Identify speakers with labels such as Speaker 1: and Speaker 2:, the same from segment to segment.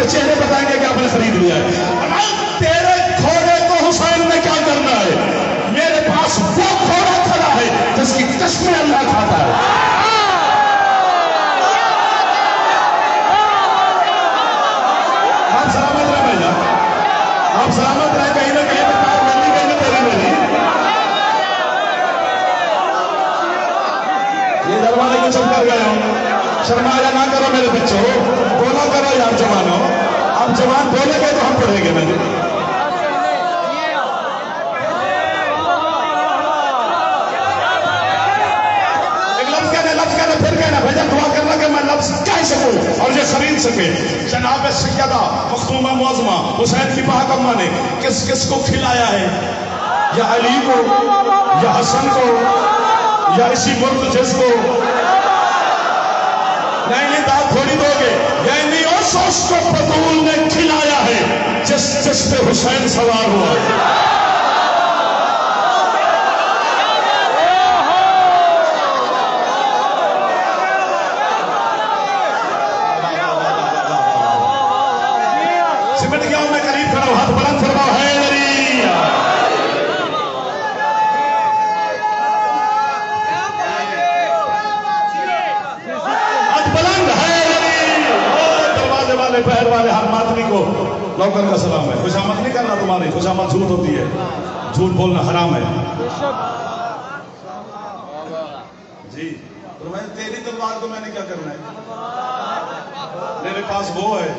Speaker 1: کے چہرے بتائیں گے کہ آپ نے خرید لیا ہے. تیرے گھوڑے کو حسین نے کیا کرنا ہے؟ میرے پاس وہ گھوڑا کھڑا ہے جس کی قسمیں اللہ کھاتا ہے. آپ سلامت رہے بھائی جان، آپ سلامت رہے. کہیں نہ کہیں میری کہیں نہ تیری میری. یہ دروازے کو چل کر گئے ہوں. شرمایا نہ کرو میرے بچوں، بولا کرو یار جوانوں. اب جوان بولے گے تو ہم پڑھیں گے. میں ایک لفظ کہنا پھر کہنا بھیجا دعا کرنا کہ میں لفظ کہہ سکوں اور یہ خرید سکے. جناب سیدہ مخدومہ معظمہ حسین کی پاک اماں نے کس کس کو کھلایا ہے؟ یا علی کو، یا حسن کو، یا اسی ملک جس کو نہیں داد تھوڑی دو گے، یعنی اس کو بطول نے کھلایا ہے جس پہ حسین سوار ہوا. سمٹ گیا ہوں میں، قریب کھڑا ہوں. ہاتھ بلند فرماؤ حیدری. ہاتھ بلند حیدری. دروازے والے پہر والے ہر ماتمی کو نوکر کا سلام ہے. خوشامد نہیں کرنا تمہاری، خوشامد جھوٹ ہوتی ہے، جھوٹ بولنا حرام ہے. جی فرمایا تیری تلوار کو میں نے کیا کرنا ہے؟ میرے پاس وہ ہے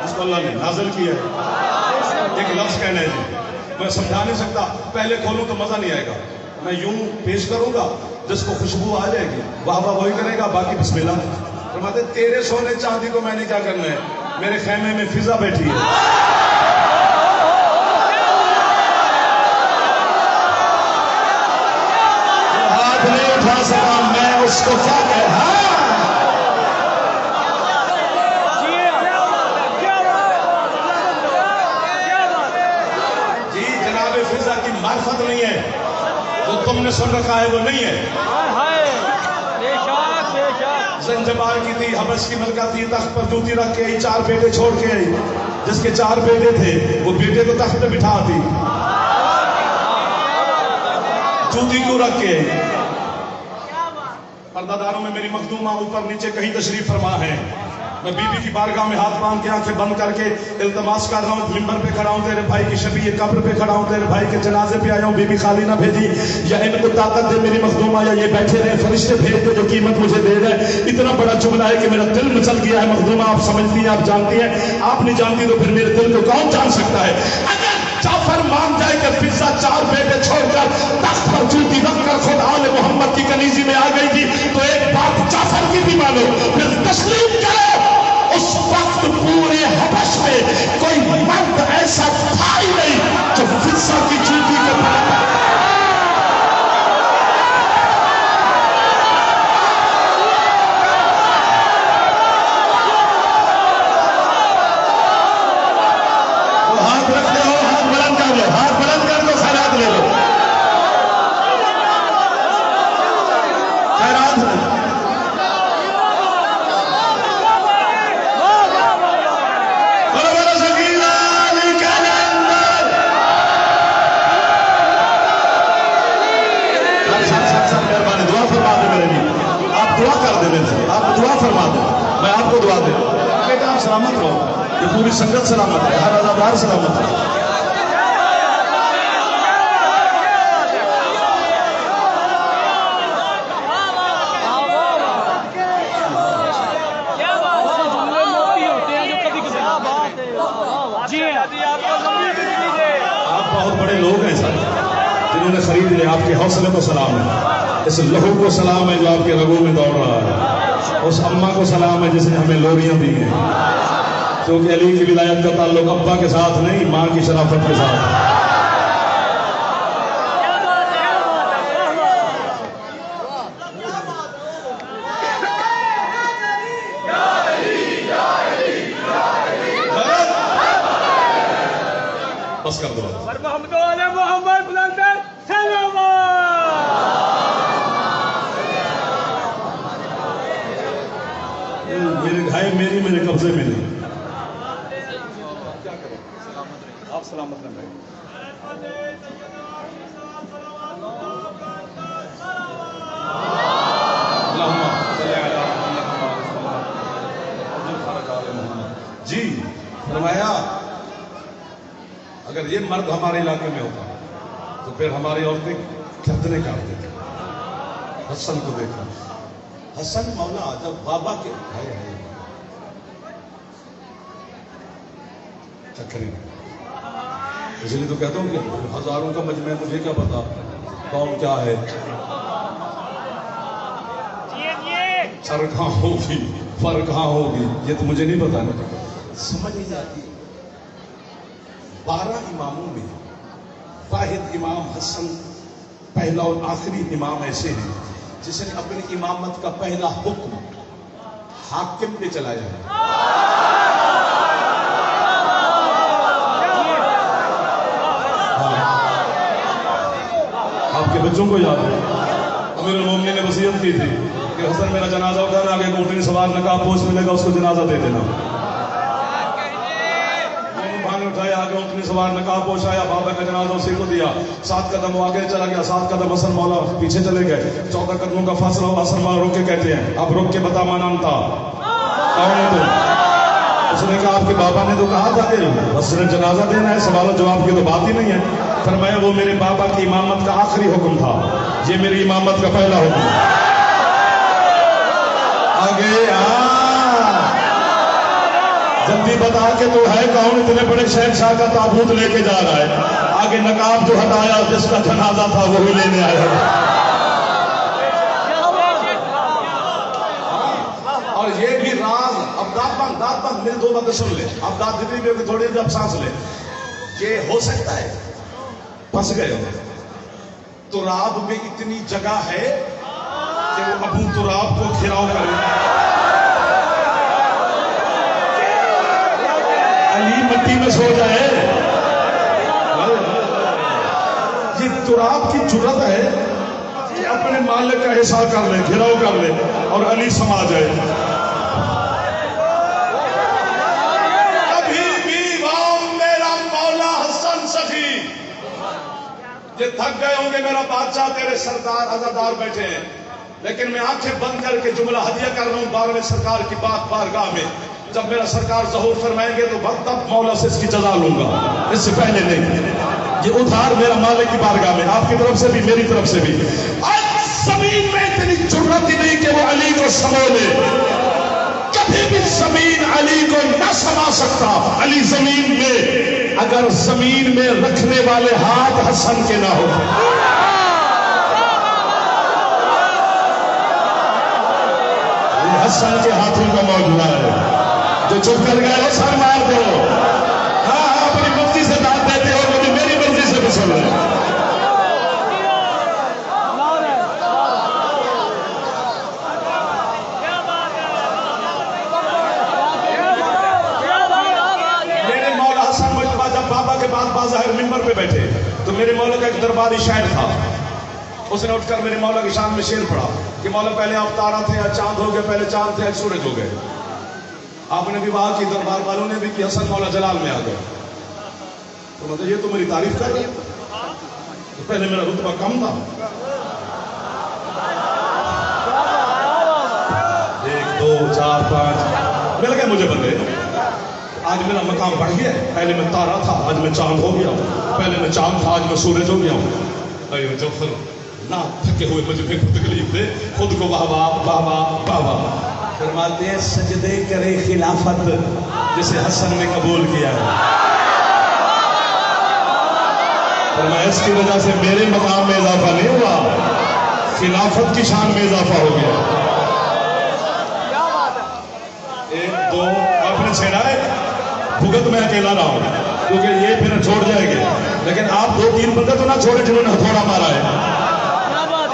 Speaker 1: جس کو اللہ نے نازل کیا ہے. ایک لفظ کہنا ہے جی، میں سمجھا نہیں سکتا. پہلے کھولوں تو مزہ نہیں آئے گا. میں یوں پیش کروں گا جس کو خوشبو آ جائے گی واہ واہ وہی کرے گا، باقی بسم اللہ. فرماتے تیرے سونے چاندی کو میں نے کیا کرنا ہے؟ میرے خیمے میں فضا بیٹھی ہے. ہاتھ نہیں اٹھا سکا میں اس کو کیا کہا. جی جناب فضا کی معرفت نہیں ہے، جو تم نے سن رکھا ہے وہ نہیں ہے. زنجبار کی تھی، حبش کی ملکہ تھی، تخت پر جوتی رکھ کے آئی، 4 بیٹے چھوڑ کے آئی. جس کے 4 بیٹے تھے وہ بیٹے کو تخت پہ بٹھا دی، جوتی کیوں رکھ کے آئی؟ پردہ داروں میں میری مخدومہ اوپر نیچے کہیں تشریف فرما ہے. میں بی بی کی بارگاہ میں ہاتھ باندھ کے آنکھیں بند کر کے التماس کر رہا ہوں. ممبر پہ کھڑا ہوں، تیرے بھائی کی شبیہ قبر پہ کھڑا ہوں، تیرے بھائی کے جنازے پہ آیا ہوں. بی بی خالی نہ بھیجی، یا ان کو طاقت دے میری مخدومہ، یا یہ بیٹھے رہے فرشتے بھیج دے جو قیمت مجھے دے رہے. اتنا بڑا جملہ ہے کہ میرا دل مچل گیا ہے. مخدومہ آپ سمجھتی ہیں، آپ جانتی ہیں. آپ نہیں جانتی تو پھر میرے دل کو کون جان سکتا ہے؟ اگر جعفر مان جائے کہ فضا 4 بیٹے چھوڑ کر تخت پر جوتی رکھ کر خود آل محمد کی کنیزی میں آ گئی تھی، تو ایک بات جعفر کی بھی مانو، پھر تسلیم کرو اس وقت پورے حبش میں کوئی مرد ایسا تھا ہی نہیں جو فضا کی جوتی کے پاس. ہاتھ رکھتے ہو، ہاتھ بلند کر لو، ہاتھ بلند کر دو، خیرات لے لو. خیرات لے لو. آپ دعا فرما دیں، میں آپ کو دعا دیں. بیٹا آپ سلامت رہو، یہ پوری سنگت سلامت ہے، ہر عزادار سلامت ہے. آپ بہت بڑے لوگ ہیں سر، جنہوں نے خرید لیا. آپ کے حوصلے کو سلام ہے، اس لہو کو سلام ہے جو آپ کے رگوں میں دوڑ رہا ہے. اس اماں کو سلام ہے جس نے ہمیں لوریاں دی ہیں، کیونکہ علی کی ولایت کا تعلق ابا کے ساتھ نہیں، ماں کی شرافت کے ساتھ ہے. بس کر دو. میرے قبضے میں نہیں. सलामत रहे। जी फरमाया अगर ये मर्द हमारे इलाके में होता तो फिर हमारी औरतें कितने काटते थे। हसन को देखा, हसन मौला जब बाबा के चक्करी, इसलिए तो कहता हूँ कि हजारों का मजमा, मुझे क्या पता कौन क्या है, सर कहाँ होगी फर कहाँ होगी, ये तो मुझे नहीं पता ना, समझ नहीं आती। 12 इमामों में वाहिद इमाम हसन पहला और आखिरी इमाम ऐसे हैं जिसने अपनी इमामत का पहला हुक्म हाकिम पे चलाया है। आपके बच्चों को याद है अमीरुल मोमिनीन ने वसीयत की थी कि हसन मेरा जनाजा उठाना, आगे ऊँटनी सवार नकाब पोश मिलेगा उसको जनाजा दे देना। उठाया, आगे ऊँटनी सवार नकाब पोश आया, बाबा का जनाजा उसी को दिया। 7 कदम वो आगे चला गया, 7 कदम हसन मौला पीछे चले गए। 14 कदमों का फासला हसन मौला रोक के कहते हैं अब रोक के बता माना था कौन है तुम? उसने कहा आपके बाबा ने तो कहा था कि बस जनाजा देना है, सवाल जवाब की तो बात ही नहीं है। फरमाया वो मेरे बाबा की इमामत का आखिरी हुक्म था, ये मेरी इमामत का पहला हुक्म। आगे जल्दी बता के तो है कौन इतने बड़े शहंशाह का ताबूत लेके जा रहा है? आगे नकाब जो हटाया जिसका जनाजा था वही लेने आया। और ये भी राज, अब दांत बंद मेरी 2 बातें सुन ले, अब दांत जितनी भी होगी थोड़ी अब सांस ले। ये हो सकता है फंस गए हो, तुराब में इतनी जगह है कि वो अबू तुराब को घिराव करे। अली मिट्टी में सो जाए, ये तुराब की जुर्रत है कि अपने मालिक का हिसाब कर ले, घिराव कर ले और अली समा जाए। कभी भी मेरा मौला हसन सखी ये थक गए होंगे, मेरा बादशाह तेरे सरदार अजादार बैठे हैं, लेकिन मैं आंखें बंद करके जुमला हदिया कर रहा हूं 12वें सरकार की बात बारगाह में। जब मेरा सरकार ज़हूर फरमाएंगे तो तब मौला से इसकी जजा लूंगा, इससे पहले नहीं। ये उधार मेरा मालिक की बारगाह में, आपकी तरफ से भी मेरी तरफ से भी। आज जमीन में इतनी जुर्रत ही नहीं कि वो अली को समो ले, कभी भी जमीन अली को न समा सकता। अली जमीन में, अगर जमीन में रखने वाले हाथ हसन के ना हो, हसन के हाथों का मौजूदा है। जो चुप कर गए हो सर मार दो। हाँ अपनी मर्जी से दाद देते हो, मुझे मेरी मर्जी से भी सुन रहे। मेरे मौला हसन मुजतबा जब बाबा के बाद बाज़ाहिर मिंबर पे बैठे तो मेरे मौला का एक दरबारी शायर था, उसने उठकर मेरे मौला की शान में शेर पढ़ा कि मौला पहले आप तारा थे, आज चांद हो गए, पहले चांद थे, आज सूरज हो गए। आपने भी बात की, दरबार वालों ने भी कि हसन मौला जलाल में आ गए। तो मतलब ये तो मेरी तारीफ कर रहे, तो पहले मेरा रुतबा कम था। 1 2 4 5 मिल गए मुझे बंदे। आज मेरा मकाम बढ़ गया, पहले मैं तारा था, आज मैं चांद हो गया हूँ, पहले मैं चांद था, आज मैं सूरज हो गया हूँ। अरे जफर ना थके हुए मुझे फिर तकलीफ दे, खुद को वाह वाह वाह वाह वाह वाह फरमाते हैं सजदे करे खिलाफत जिसे हसन ने कबूल किया है। फरमाया इसकी वजह से मेरे मकाम में इजाफा नहीं हुआ, खिलाफत की शान में इजाफा हो गया। 1 2 आपने छेड़ा है, भुगत में अकेला रहा हूं क्योंकि ये फिर छोड़ जाएंगे, लेकिन आप 2-3 बंदे तो ना छोड़े जिन्होंने हथौड़ा मारा है,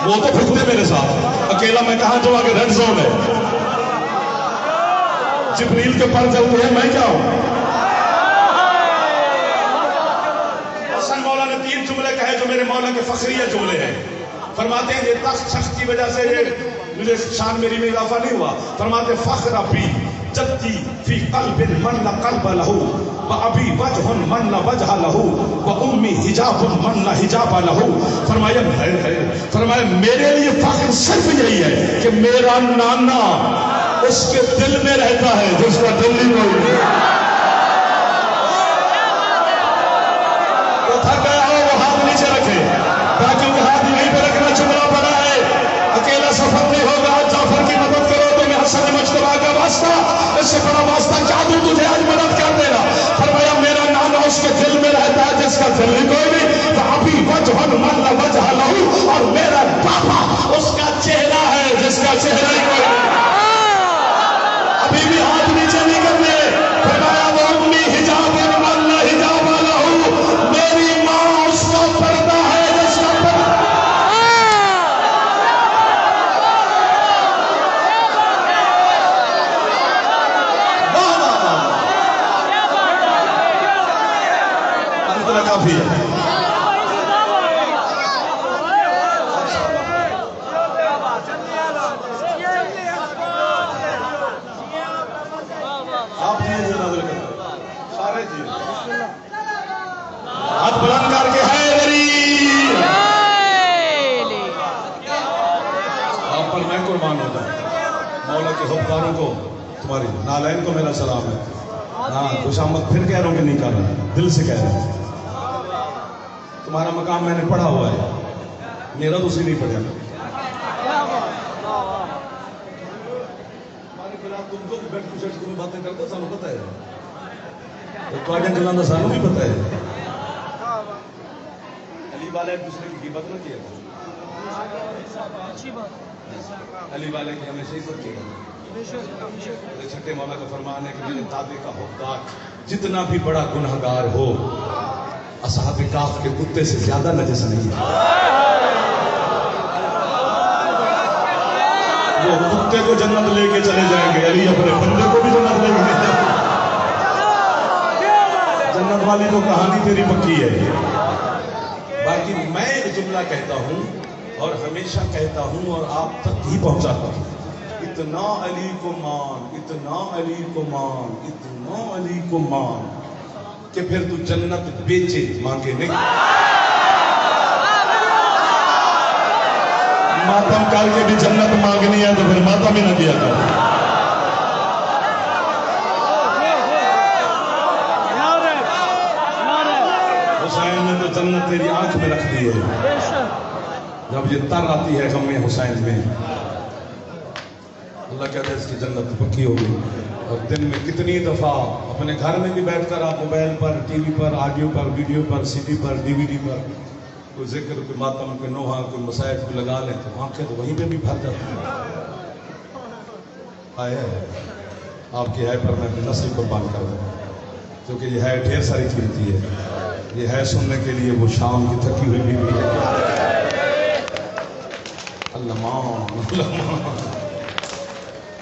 Speaker 1: वो तो भुगते मेरे साथ। अकेला मैं कहां जो आगे रेड जोन है, जिब्रील के पर चलते हैं, मैं क्या हूं। हसन मौला ने 3 जुमले कहे जो मेरे मौला के फखरिया जुमले हैं। फरमाते हैं ये तख्त शख्स की वजह से ये मुझे शान मेरी में इजाफा नहीं हुआ। फरमाते फख्र अबी, جدی فی قلب من لا قلب لہ وابی وجہ من لا وجہ لہ وامی حجاب من لا حجاب لہ. فرمایا میرے لیے فخر صرف یہی ہے کہ میرا نانا اس کے دل میں رہتا ہے جس کا دل ہی کوئی نہیں. وہ تھک گیا ہو وہ ہاتھ نیچے رکھے تاکہ وہ ہاتھ یہیں پہ رکھنا چمڑا پڑا ہے. اکیلا سفر نہیں ہوگا. جعفر کی مدد کرو تو میں حسن مجتبیٰ کا واسطہ اس سے بڑا واسطہ کیا دوں تجھے آج مدد کر دینا. فرمایا میرا نانا اس کے دل میں رہتا ہے جس کا دل ہی کوئی نہیں. ابھی وجہ من لا وجہ لہ اور میرا پاپا اس کا چہرہ ہے جس کا چہرہ ہی کوئی نہیں. ابھی بھی ہاتھ نیچے نہیں کرنے. فرمایا وہ امی حجاب من لا حجاب لہ میری ماں اس کا پردہ ہے جس کا پردہ. اتنا کافی ہے. آپ چیز نظر کریں سارے چیز ہاتھ بلند کر کے ہے غریب آپ پر میں قربان ہوتا ہوں. مولا کے حکمرانوں کو تمہاری نالین کو میرا سلام ہے. ہاں خوش آمد پھر کہہ رہا ہوں کہ نہیں کر رہا دل سے کہہ رہا ہوں. تمہارا مقام میں نے پڑھا ہوا ہے میرا تو اسی نہیں پڑھا. تم تو بیٹھ پوچھے تمہیں باتیں کرتے سانو پتہ ہے تو آگے گلاں دا سانو بھی پتہ ہے. علی والے ایک دوسرے کی غیبت نہ کیا علی والے کی ہمیشہ عزت کیا. چھٹے مولا کا فرمان ہے کہ میرے دادے کا حقدار جتنا بھی بڑا گنہگار ہو اصحاب کہف کے کتے سے زیادہ نجس نہیں ہے. وہ کتے کو جنت لے کے چلے جائیں گے علی اپنے بندے کو بھی جنت لے کے جائیں گے. جنت والی تو کہانی تیری پکی ہے. باقی میں ایک جملہ کہتا ہوں اور ہمیشہ کہتا ہوں اور آپ تک ہی پہنچاتا ہوں. اتنا علی کو مان اتنا علی کو مان اتنا علی کو مان کہ پھر تو جنت بیچے مانگے نہیں. ماتم کر کے بھی جنت مانگنی ہے تو پھر ماتم ہی نہ دیا کر. حسین نے تو جنت تیری آنکھ میں رکھ دی ہے. جب یہ تر آتی ہے غم حسین میں اللہ کہتا ہے اس کی جنت پکی ہوگی. اور دن میں کتنی دفعہ اپنے گھر میں بھی بیٹھ کر آپ موبائل پر ٹی وی پر آڈیو پر ویڈیو پر سی ڈی پر ڈی وی ڈی پر کوئی ذکر کوئی ماتم کوئی نوحہ کوئی مسائل کو لگا لیں تو آنکھیں تو وہیں پہ بھی بھر جاتی ہیں. آئے آپ کی ہے پر میں اپنی نسل قربان کر دوں کیونکہ یہ ہے ڈھیر ساری قیمتی ہے. یہ ہے سننے کے لیے وہ شام کی تھکی ہوئی بھی ہے. اللہ مان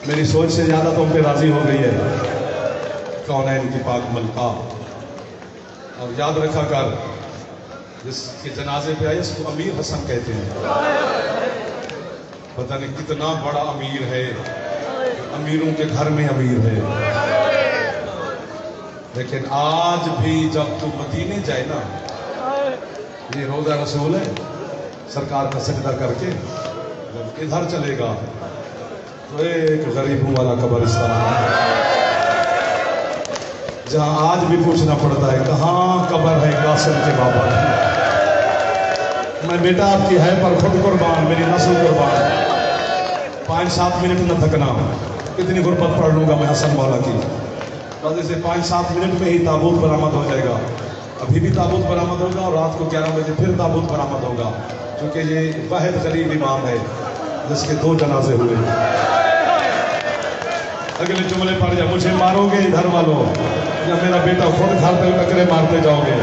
Speaker 1: میری سوچ سے زیادہ تم پہ راضی ہو گئی ہے کونین کی پاک ملکہ. اور یاد رکھا کر جس کے جنازے پہ آئے اس کو امیر حسن کہتے ہیں. پتہ نہیں کتنا بڑا امیر ہے امیروں کے گھر میں امیر ہے. لیکن آج بھی جب تو مدینے جائے نا یہ روضہ رسول ہے سرکار کا سجدہ کر کے جب ادھر چلے گا تو ایک غریبوں والا قبرستان ہے جہاں آج بھی پوچھنا پڑتا ہے کہاں قبر ہے قاسم کے بابا. میں بیٹا آپ کی ہے پر خود قربان میری نسل قربان. 5-7 منٹ نہ تھکنا. کتنی غربت پڑھ لوں گا میں حسن مولا کی. بس اسے 5-7 منٹ میں ہی تابوت برآمد ہو جائے گا. ابھی بھی تابوت برآمد ہوگا اور رات کو 11 بجے پھر تابوت برآمد ہوگا کیونکہ یہ واحد غریب امام ہے جس کے 2 جنازے ہوئے. اگلے جملے پڑھ جا مجھے مارو گے ادھر والوں یا میرا بیٹا خود گھر پہ ٹکرے مارتے جاؤ گے.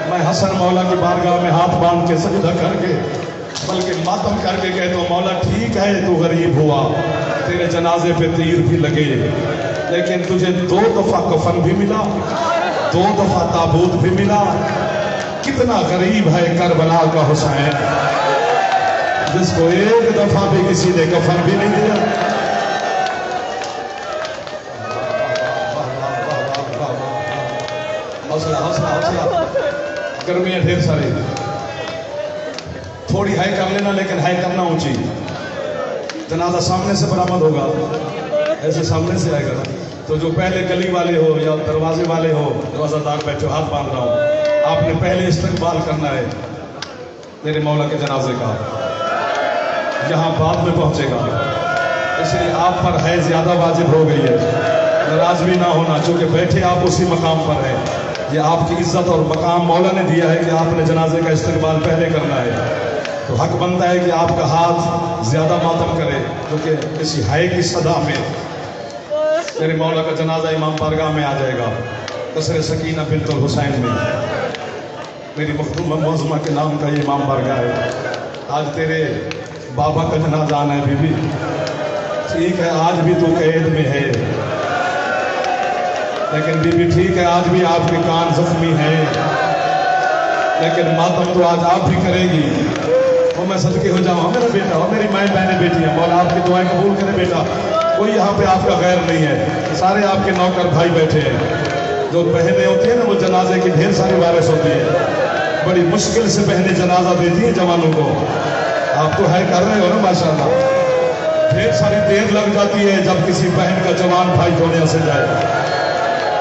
Speaker 1: میں حسن مولا کی بارگاہ میں ہاتھ باندھ کے سجدہ کر کے بلکہ ماتم کر کے کہتا ہوں مولا ٹھیک ہے تو غریب ہوا تیرے جنازے پہ تیر بھی لگے لیکن تجھے 2 دفعہ کفن بھی ملا 2 دفعہ تابوت بھی ملا. کتنا غریب ہے کربلا کا حسین جس کو 1 دفعہ بھی کسی نے کفن بھی نہیں دیا. हौसला हौसला हौसला। गर्मियाँ ढेर सारी, थोड़ी हाई कर लेना, लेकिन हाई करना ऊंची। जनाजा सामने से बरामद होगा, ऐसे सामने से आएगा ना। तो जो पहले गली वाले हो या दरवाजे वाले हो, रोजादार बैठे हो, हाथ बांध रहा हूँ, आपने पहले इस्तकबाल करना है मेरे मौला के जनाजे का, यहाँ बाद में पहुँचेगा। इसलिए आप पर है ज़्यादा वाजिब हो गई है, नाराज भी ना होना, चूँकि बैठे आप उसी मकाम पर हैं। ये आपकी इज्जत और मकाम मौला ने दिया है कि आपने जनाजे का इस्तकबाल पहले करना है। तो हक बनता है कि आपका हाथ ज़्यादा मातम करे, क्योंकि इसी हाय की सदा में मेरे मौला का जनाजा इमाम बारगाह में आ जाएगा, कसर सकीना बिन्तुल हुसैन में। मेरी मखदूम मौज़ुमा के नाम का ये इमाम बारगाह है। आज तेरे बाबा का जनाजा आना है बीबी, ठीक है आज भी तू कैद में है, लेकिन बीबी ठीक है आज भी आपके कान जख्मी हैं, लेकिन मातम तो आज आप भी करेगी। वो मैं सदके हो जाऊँ मेरा बेटा, और मेरी माएँ बहनें बेटियाँ, मौला आपकी दुआएं कबूल करे बेटा। कोई यहाँ पे आपका गैर नहीं है, सारे आपके नौकर भाई बैठे हैं। जो बहनें होती हैं ना, वो जनाजे की ढेर सारी वारिस होती है, बड़ी मुश्किल से बहनें जनाजा देती हैं जवानों को। आप तो है कर रहे हो ना माशाल्लाह, ढेर सारी देर लग जाती है जब किसी बहन का जवान भाई धोने से जाए।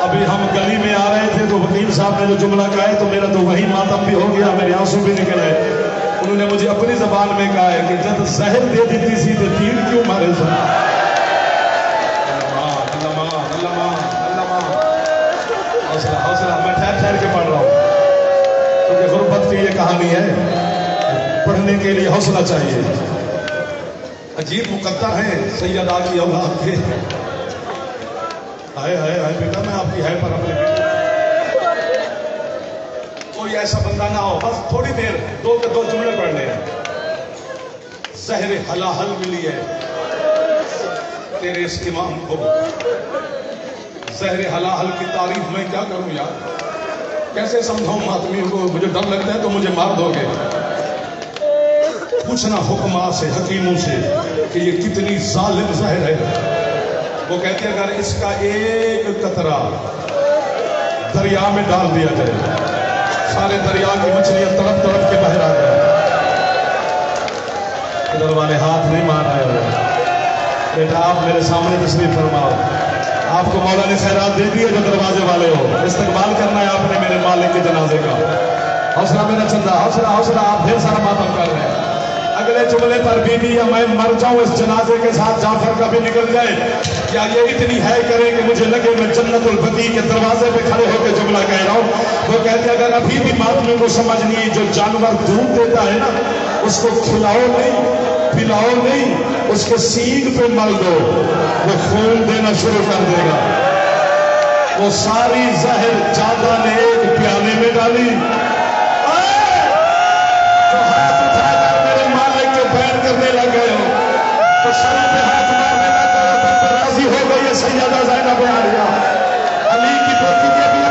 Speaker 1: अभी हम गली में आ रहे थे तो वकील साहब ने जो जुमला कहा है, तो मेरा तो वही मातम भी हो गया, मेरे आंसू भी निकले। उन्होंने मुझे अपनी जबान में कहा है कि जब जहर दे देती सी तो तीर क्यों मारे थे। हौसला हौसला, मैं ठहर ठहर के पढ़ रहा हूँ, क्योंकि गुर्बत की ये कहानी है, पढ़ने के लिए हौसला चाहिए। अजीब मुकद्दर है सैयदा की औलाद के। हाय हाय हाय बेटा, मैं आपकी है पर अपने कोई ऐसा बंदा ना हो, बस थोड़ी देर दो के दो जुमले पढ़ने हैं। सहरे हलाहल मिली है तेरे इस इमाम को, सहरे हलाहल की तारीफ मैं क्या करूं यार, कैसे समझाऊं मातमियों को, मुझे डर लगता है तो मुझे मार दोगे। पूछना हुक्मा से, हकीमों से कि ये कितनी जालिम जहर है। वो कहते हैं अगर इसका एक कतरा दरिया में डाल दिया जाए, सारे दरिया की मछलियां तड़प तड़प के बाहर आ जाए। इधर वाले हाथ नहीं मार रहे हो बेटा, आप मेरे सामने तशरीफ फरमाओ। आपको मौला ने खैरात दे दी है, जो दरवाजे वाले हो, इस्तकबाल करना है आपने मेरे मालिक के जनाजे का। हौसला मेरा चंदा, हौसला हौसला, आप ढेर सारा मातम कर रहे हैं। अगले जुमले पर बीबी या मैं मर जाऊं इस जनाजे के साथ, जाफर का भी निकल जाए, क्या ये इतनी है करे कि मुझे लगे मैं जन्नतुल बकी के दरवाजे पे खड़े होकर जुमला कह रहा हूं। वो कहते अगर अभी भी मातमियों को समझ नहीं है, जो जानवर दूध देता है ना, उसको खिलाओ नहीं, पिलाओ नहीं, उसके सींग पे मल दो, वो खून देना शुरू कर देगा। वो सारी जहर जादा ने एक प्याले में डाली, करने लग गए हो तो सर पे हाथ मारने लग गए, तब तो राजी हो गई है सैयदा ज़ैनब आलिया, अली की बेटी के भी।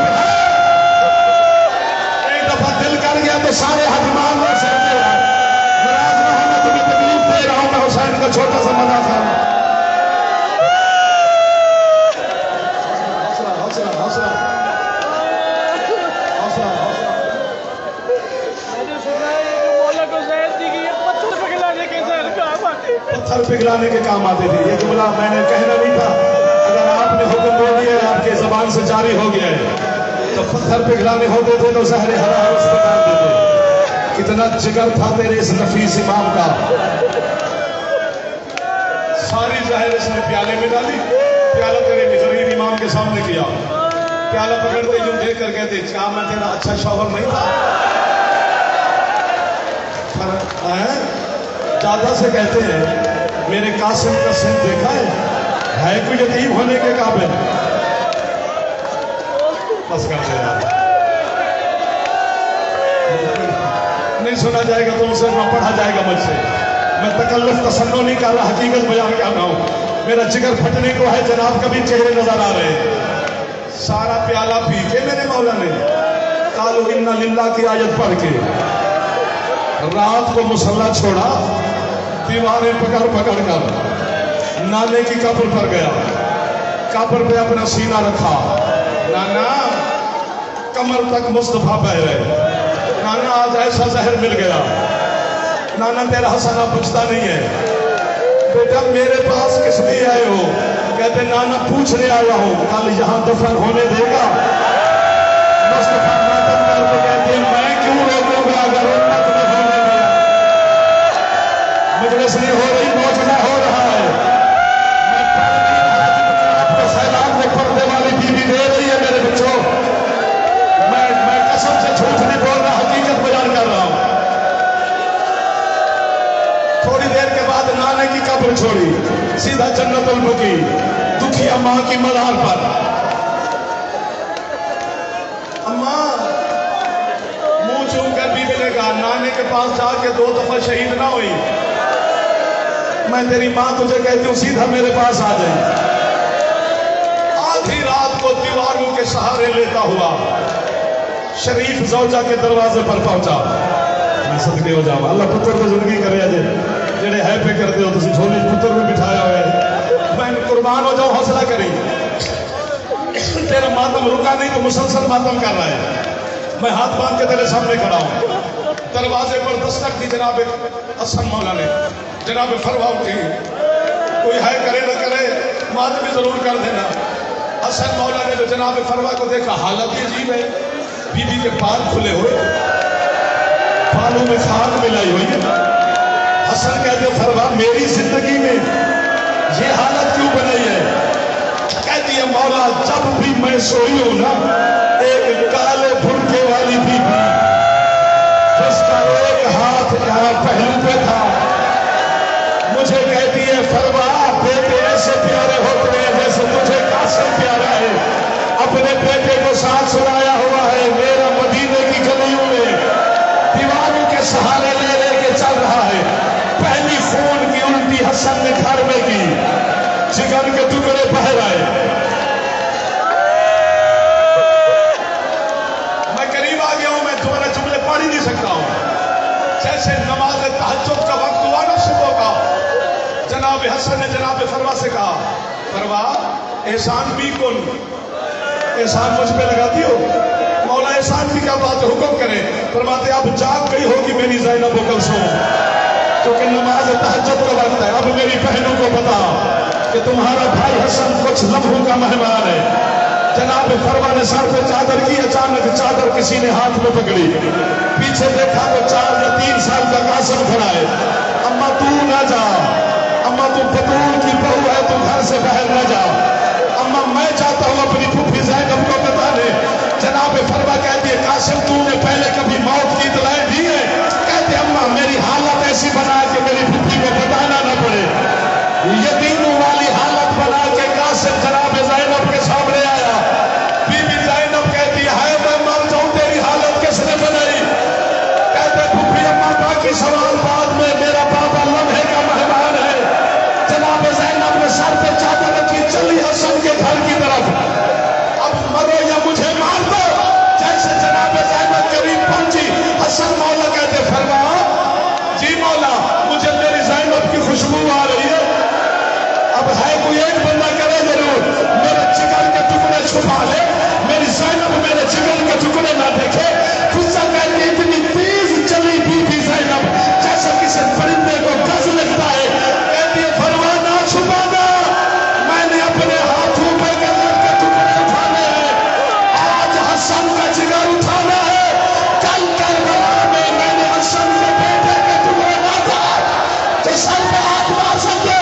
Speaker 1: एक दफा दिल कर गया तो सारे हाथ मार रहे सकते हैं, नाराज ना होना, तुम्हें तकलीफ दे रहा हूं मैं, हुसैन का छोटा सा मजाक है। हौसला हौसला हौसला हौसला हौसला। पत्थर पिघलाने के काम आते थे, ये जुमला मैंने कहना नहीं था, अगर आपने हुक्म दे दिया, आपके जबान से जारी हो गया है, तो पत्थर पिघलाने होते थे तो ज़हरे हलाहल उस पर डाल देते। कितना जिगर था तेरे इस नफीस इमाम का, सारी ज़हर इसने प्याले में डाली, प्याला तेरे गरीब इमाम के सामने किया, प्याला पकड़ते यूं देख कर कहते क्या मैं तेरा अच्छा शौहर नहीं था। दादा से कहते हैं मेरे कासिम का सिर देखा है कोई यतीम होने के काबिल। बस कर दे यार, नहीं सुना जाएगा तो उसे न पढ़ा जाएगा मुझसे। मैं तकल्लुफ तसन्नो नहीं कर रहा, हकीकत बयान कर रहा हूं। मेरा जिगर फटने को है जनाब, कभी चेहरे नजर आ रहे हैं। सारा प्याला पी के मेरे मौला ने कालू इन्ना लिल्लाह की आयत पढ़ के रात को मुसल्ला छोड़ा, दीवारें पकड़ पकड़ कर नाने की कब्र पर गया, कब्र पे अपना सीना रखा, नाना कमर तक मुस्तफा बह रहे। नाना आज ऐसा जहर मिल गया, नाना तेरा हंसना बचता नहीं है। बेटा मेरे पास किस लिए आए हो? कहते नाना पूछने आया हूं कल यहां दफन होने देगा? मुस्तफा मातम करके कहते मैं क्यों रोकूंगा अगर उम्मत में होने दिया। मजलिस नहीं हो रही, मौजूदा हो रहा है। आपको सैलाब में पर्दे वाली बीवी दे रही है मेरे बच्चों। मैं कसम से झूठ नहीं बोल रहा, हकीकत बयान कर रहा हूं। थोड़ी देर के बाद नाने की कब्र छोड़ी, सीधा जन्नतुल बकी, दुखिया मां की मजार पर। अम्मा मुंह चूम कर भी मिलेगा, नाने के पास जाके 2 दफा शहीद ना हुई। मैं तेरी मां तुझे कहती हूं सीधा मेरे पास आ जाए। आधी रात को दीवारों के सहारे लेता हुआ शरीफ जौजा के दरवाजे पर पहुंचा। मैं सदके हो जाऊं, अल्लाह पुत्र को जिंदगी करे अजे जेड़े है पे करते हो तुम झोली पुत्र भी बिठाया हुआ है। मैं कुर्बान हो जाऊं, हौसला करें। तेरा मातम रुका नहीं तो मुसलसल मातम कर रहा है। मैं हाथ बांध के तेरे सामने खड़ा हूं। दरवाजे पर दस्तक दी जनाब हसन मौला ने, जनाब फरवा उठी। कोई है करे न करे मातमी जरूर कर देना। हसन मौला ने तो जनाब फरवा को देखा, हालत ही अजीब है। बीबी के पाल खुले हुए, बालों में खाक मिलाई हुई है। हसन कहते फरवा मेरी जिंदगी में ये हालत क्यों बनाई है? कहती है मौला जब भी मैं सोई हूं ना, एक काले भुरके वाली बीबी जिसका एक हाथ यहाँ पहलू पे था, मुझे कहती है फरवा बेटे ऐसे प्यारे होते हैं जैसे तुझे कासिम प्यारा है। अपने बेटे को साथ सुनाया हुआ है, मेरा मदीने की गलियों में दीवारों के सहारे ले लेके चल रहा है। पहली खून की उल्टी हसन ने घर में की, जिगर के टुकड़े बह रहे। मैं करीब आ गया हूं, मैं तुम्हारे जुमले पढ़ ही नहीं सकता हूं। जैसे नमाज तहज्जुद का वक्त हुआ ना सुबह का, जनाब हसन ने जनाब फरवा से कहा फरवा एहसान भी कौन, एहसान मुझ पे लगाती हो? मौला एहसान की क्या बात है, हुक्म करें। फरमाते अब जाग गई होगी मेरी ज़ैनब कलसूम, क्योंकि नमाज तहज्जुद का वक्त है। अब मेरी बहनों को बता कि तुम्हारा भाई हसन कुछ लम्हों का मेहमान है। जनाब फरवा ने सर पे चादर की, अचानक चादर किसी ने हाथ में पकड़ी। पीछे देखा तो 4 या 3 साल का कासिम खड़ा है। अम्मा तू ना जा, अम्मा तू बतूल की बहू है, तू घर से बाहर ना जा। अम्मा मैं चाहता हूँ अपनी फूफी ज़ैनब को बताने। जनाब फरवा कहती है कासिम तूने पहले कभी मौत की इत्तला दी है? कहते अम्मा मेरी हालत ऐसी बना कि मेरी फूफी को बताना न पड़े। यतीमों वाली हालत बना के कासिम जनाब ज़ैनब के सामने आया। बीबी ज़ैनब कहती है मैं मर जाऊं, तेरी हालत किसने बनाई? कहते फूफी अम्मा बाकी सवाल बाद में, मेरा बाबा लम्हे का मेहमान है। जनाब ज़ैनब ने सर पे चादर रखी, चली हसन के घर की तरफ। अब मरो या मुझे मार दो। जैसे जनाब ज़ैनब करीब पहुंची, हसन मौला कहते फरमा जी मौला मुझे मेरी ज़ैनब की खुशबू आ रही है। अब है कोई एक बंदा करे जरूर, मेरे जिगर के टुकड़े छुपा ले, मेरी ज़ैनब मेरे जिगर के टुकड़े ना देखे। गुस्सा करके इतनी तेज चली बीबी ज़ैनब जैसे किसी परिंदे को गज लगता है। कहती है फरमा ना छुपाना, मैंने अपने हाथों पे गजब के टुकड़े उठाने हैं। आज हसन का जिगर उठाना है। कल करबला में मैंने हसन के बेटे के टुकड़े ना था जो सर पे हाथ मार सकते हैं।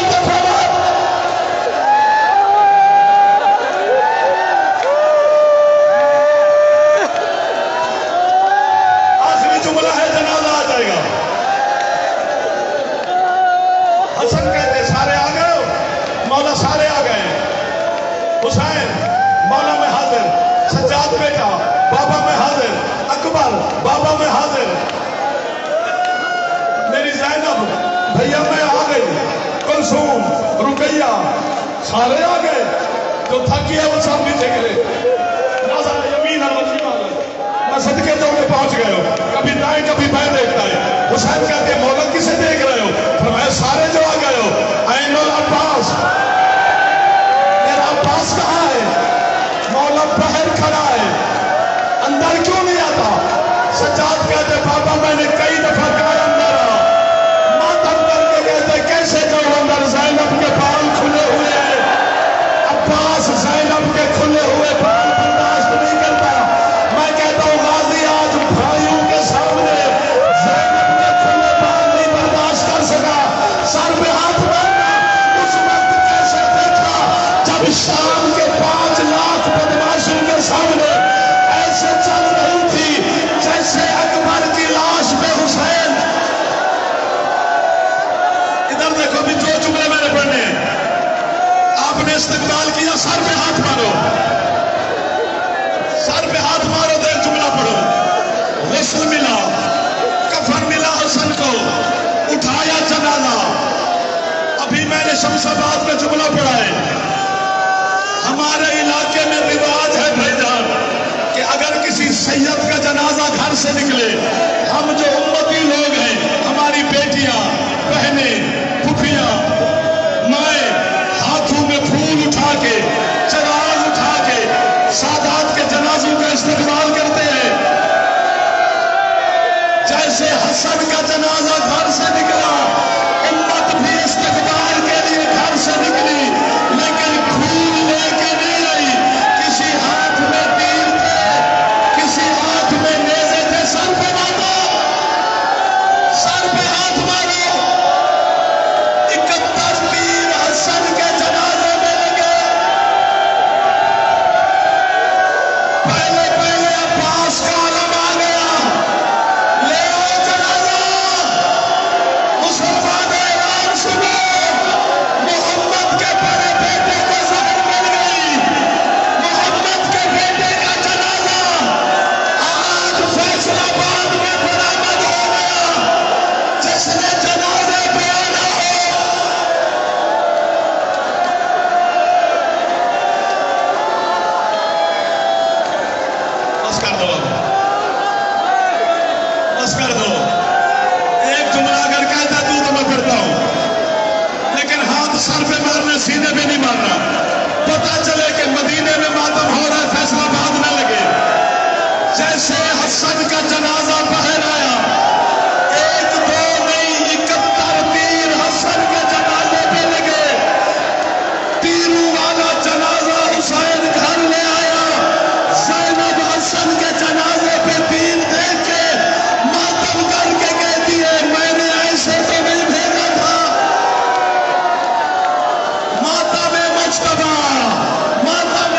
Speaker 1: आखिरी जुमला है, जनाजा आ जाएगा। हसन कहते सारे आ गए हो? मौला सारे आ गए। हुसैन मौला में हाजिर, सज्जाद बेटा बाबा में हाजिर, अकबर बाबा में हाजिर, मेरी ज़ैनब भैया में आ गई, कुलसूम रुकैया सारे आ गए। जो थक गया वो सब नीचे गिरे। नाज़ा यमीन और वजीम आ गए। मैं सदके दौड़े पहुंच गए हो, कभी दाएं कभी बाएं देखता है। हुसैन कहते हैं मौला किसे देख रहे हो? फरमाया सारे जो आ गए हो। ऐनुल अब्बास, मेरा अब्बास कहाँ है? मौला बाहर खड़ा है। अंदर میں نے کئی دفعہ کہا اندر ماتم کر کے کہتے کیسے جاؤ اندر، زینب کے بال کھلے ہوئے ہیں، عباس زینب کے کھلے ہوئے بال برداشت نہیں کرتا۔ میں کہتا ہوں غازی آج بھائیوں کے سامنے زینب کے کھلے بال نہیں برداشت کر سکا، سر پہ ہاتھ مارنا۔ اس وقت کیسے دیکھا جب شام کے 5 لاکھ بدماشوں کے سامنے ایسے چل رہی تھی جیسے اکبر کی لاش پہ حسین۔ ادھر دیکھو بھی جو جملے میں نے پڑھنے آپ نے استقبال کیا، سر پہ ہاتھ مارو، سر پہ ہاتھ مارو تو ایک جملہ پڑھو، غسل ملا، کفن ملا حسن کو، اٹھایا جنازہ۔ ابھی میں نے شمس آباد میں جملہ پڑھا ہے، ہمارے علاقے میں رواج ہے بھائی جان کہ اگر کسی سید کا جنازہ گھر سے نکلے، ہم جو امتی لوگ ہیں، ہماری بیٹیاں، بہنیں، پھپھیاں، مائیں، ہاتھوں میں پھول اٹھا کے، چراغ اٹھا کے سادات کے جنازوں کا استقبال کرتے ہیں۔ جیسے حسن کا جنازہ گھر سے نکلا، امت بھی استقبال کے لیے گھر سے نکلی، لیکن پھول لے کے نہیں آئی۔ کسی ہاتھ میں تیر تھے، کسی ہاتھ میں نیزے تھے، سر پہ مارو، سر پہ ہاتھ مارو۔ 71 تیر حسن کے جنازے میں لگے۔ پہلے پہلے عباس کا علم آ گیا، لے آؤ جنازہ۔ مسلمان ایران سنو، محمد کے بڑے بیٹے کو زمین مل گئی، محمد کے بیٹے کا جنازہ آج فیصل آباد میں برآمد ہو گیا۔ جس نے جنازے پہ آنا ہو، بس کر دو، بس کر دو۔ ایک جملہ اگر کہتا تو میں پڑھتا ہوں، لیکن ہاتھ سر پہ مارنا، سینے پہ نہیں مارنا۔ پتا چلے کہ مدینے میں ماتم ہو رہا ہے، فیصل آباد نہ لگے۔ جیسے حسن کا جنازہ باہر آیا، 1 2 نہیں 71 تیر حسن کے جنازے پہ لگے۔ تیروں والا جنازہ حسین گھر لے آیا، زینب حسن کے جنازے پہ تیر دیکھ کے ماتم کر کے کہتی ہے میں نے ایسے تو نہیں بھیجا تھا۔ ماتم مجتبی، ماتم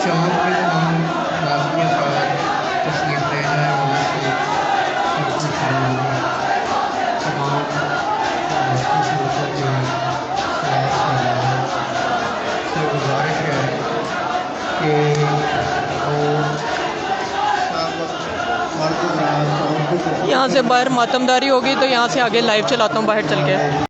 Speaker 2: चांद में हम लाजमी अफराद तशरीफ ले जाएँ और उससे सबसे तमाम खूबसूरत जो सैर कर रहे हैं से गुजारिश है कि वो
Speaker 3: यहाँ से बाहर मातमदारी होगी तो यहाँ से आगे लाइव चलाता हूँ बाहर चल के।